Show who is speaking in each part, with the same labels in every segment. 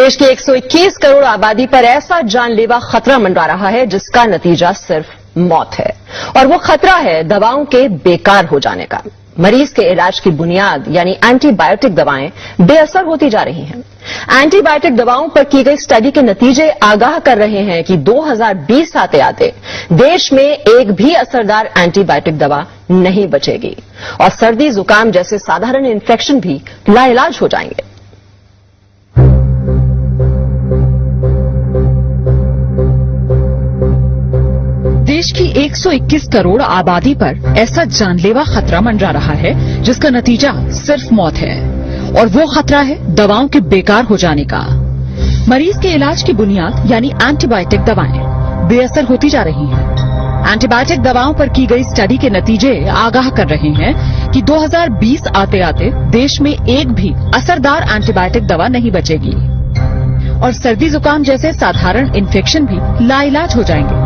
Speaker 1: देश की 121 करोड़ आबादी पर ऐसा जानलेवा खतरा मंडरा रहा है जिसका नतीजा सिर्फ मौत है, और वो खतरा है दवाओं के बेकार हो जाने का। मरीज के इलाज की बुनियाद यानी एंटीबायोटिक दवाएं बेअसर होती जा रही हैं। एंटीबायोटिक दवाओं पर की गई स्टडी के नतीजे आगाह कर रहे हैं कि 2020 आते आते देश में एक भी असरदार एंटीबायोटिक दवा नहीं बचेगी और सर्दी जुकाम जैसे साधारण इन्फेक्शन भी लाइलाज हो जाएंगे।
Speaker 2: देश की 121 करोड़ आबादी पर ऐसा जानलेवा खतरा मंडरा रहा है जिसका नतीजा सिर्फ मौत है, और वो खतरा है दवाओं के बेकार हो जाने का। मरीज के इलाज की बुनियाद यानी एंटीबायोटिक दवाएं बेअसर होती जा रही हैं। एंटीबायोटिक दवाओं पर की गई स्टडी के नतीजे आगाह कर रहे हैं कि 2020 आते आते देश में एक भी असरदार एंटीबायोटिक दवा नहीं बचेगी और सर्दी जुकाम जैसे साधारण इन्फेक्शन भी लाइलाज हो जाएंगे।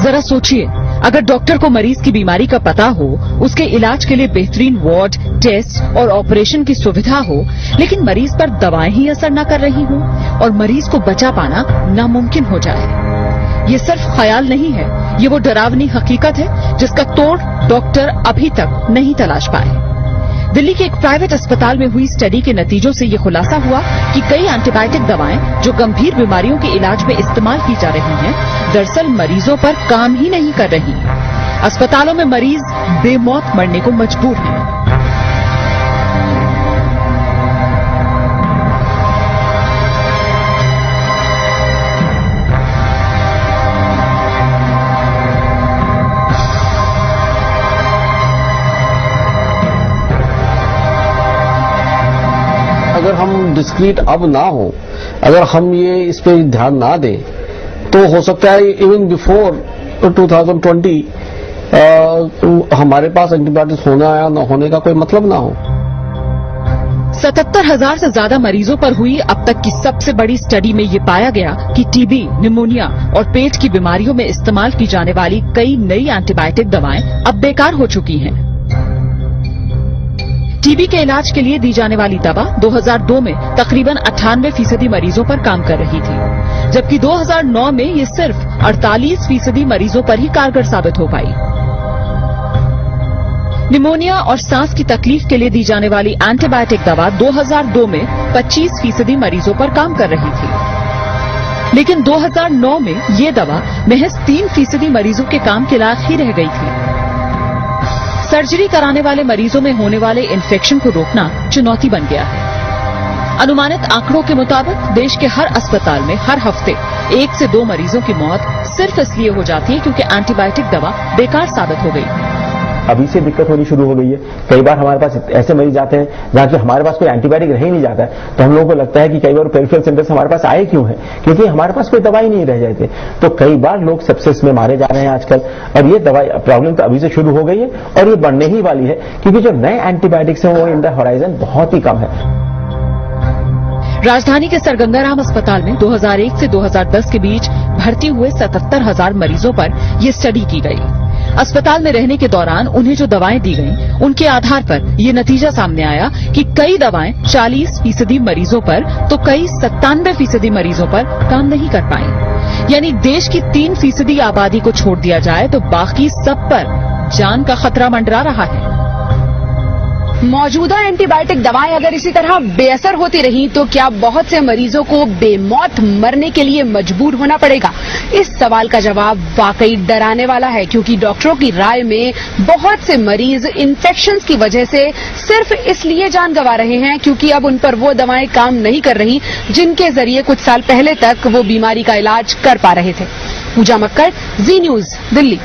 Speaker 2: जरा सोचिए, अगर डॉक्टर को मरीज की बीमारी का पता हो, उसके इलाज के लिए बेहतरीन वार्ड, टेस्ट और ऑपरेशन की सुविधा हो, लेकिन मरीज पर दवाएं ही असर न कर रही हों और मरीज को बचा पाना नामुमकिन हो जाए। ये सिर्फ ख्याल नहीं है, ये वो डरावनी हकीकत है जिसका तोड़ डॉक्टर अभी तक नहीं तलाश पाए। दिल्ली के एक प्राइवेट अस्पताल में हुई स्टडी के नतीजों से ये खुलासा हुआ कि कई एंटीबायोटिक दवाएं जो गंभीर बीमारियों के इलाज में इस्तेमाल की जा रही हैं, दरअसल मरीजों पर काम ही नहीं कर रही। अस्पतालों में मरीज बेमौत मरने को मजबूर हैं।
Speaker 3: अगर हम डिस्क्रीट अब ना हो, अगर हम ये इस पे ध्यान ना दें, तो हो सकता है इवन बिफोर 2020 हमारे पास एंटीबायोटिक्स होना या न होने का कोई मतलब ना हो।
Speaker 2: 77,000 से ज्यादा मरीजों पर हुई अब तक की सबसे बड़ी स्टडी में ये पाया गया कि टीबी, निमोनिया और पेट की बीमारियों में इस्तेमाल की जाने वाली कई नई एंटीबायोटिक दवाएं अब बेकार हो चुकी हैं। टीबी के इलाज के लिए दी जाने वाली दवा 2002 में तकरीबन 98% मरीजों पर काम कर रही थी, जबकि 2009 में ये सिर्फ 48% मरीजों पर ही कारगर साबित हो पाई। निमोनिया और सांस की तकलीफ के लिए दी जाने वाली एंटीबायोटिक दवा 2002 में 25% मरीजों पर काम कर रही थी, लेकिन 2009 में ये दवा महज 3% मरीजों के काम के लायक ही रह गई थी। सर्जरी कराने वाले मरीजों में होने वाले इन्फेक्शन को रोकना चुनौती बन गया है। अनुमानित आंकड़ों के मुताबिक देश के हर अस्पताल में हर हफ्ते 1 से 2 मरीजों की मौत सिर्फ इसलिए हो जाती है क्योंकि एंटीबायोटिक दवा बेकार साबित हो गई।
Speaker 4: अभी से दिक्कत होनी शुरू हो गई है। कई बार हमारे पास ऐसे मरीज आते हैं जहां कि हमारे पास कोई एंटीबायोटिक रह ही नहीं जाता है, तो हम लोगों को लगता है कि कई बार पेरिफेरल सेंटर से हमारे पास आए क्यों है, क्योंकि हमारे पास कोई दवाई नहीं रह जाती। तो कई बार लोग सेप्सिस में मारे जा रहे हैं आजकल, और ये दवाई प्रॉब्लम तो अभी से शुरू हो गई है और ये बढ़ने ही वाली है, क्योंकि जो नए एंटीबायोटिक्स हैं वो इन द होराइजन बहुत ही कम है।
Speaker 2: राजधानी के सर गंगाराम अस्पताल में 2001 से 2010 के बीच भर्ती हुए 77,000 मरीजों पर यह स्टडी की गई। अस्पताल में रहने के दौरान उन्हें जो दवाएं दी गईं, उनके आधार पर ये नतीजा सामने आया कि कई दवाएं 40% मरीजों पर तो कई 97% मरीजों पर काम नहीं कर पाई। यानी देश की 3% आबादी को छोड़ दिया जाए तो बाकी सब पर जान का खतरा मंडरा रहा है।
Speaker 5: मौजूदा एंटीबायोटिक दवाएं अगर इसी तरह बेअसर होती रही तो क्या बहुत से मरीजों को बेमौत मरने के लिए मजबूर होना पड़ेगा? इस सवाल का जवाब वाकई डराने वाला है, क्योंकि डॉक्टरों की राय में बहुत से मरीज इन्फेक्शंस की वजह से सिर्फ इसलिए जान गंवा रहे हैं क्योंकि अब उन पर वो दवाएं काम नहीं कर रही जिनके जरिए कुछ साल पहले तक वो बीमारी का इलाज कर पा रहे थे। पूजा मक्कड़, जी न्यूज, दिल्ली।